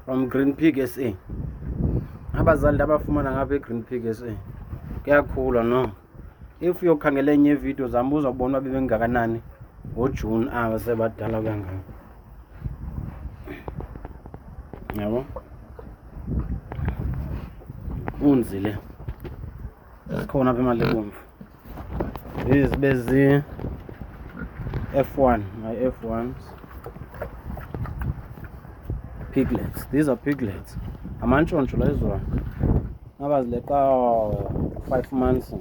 from Green Pig SA. Abazali abafumana ngapha eGreen Pig SA kuyakhula no. If uyokhangela enye video zami uzobona uba bebengakanani ngoJune aba sebadala kangaka. Yabo unzile khona apha eMalebomvu. These bezi F1, my F1s. Piglets. These are piglets. Amantshontsho la izona. Abazileqa 5 months.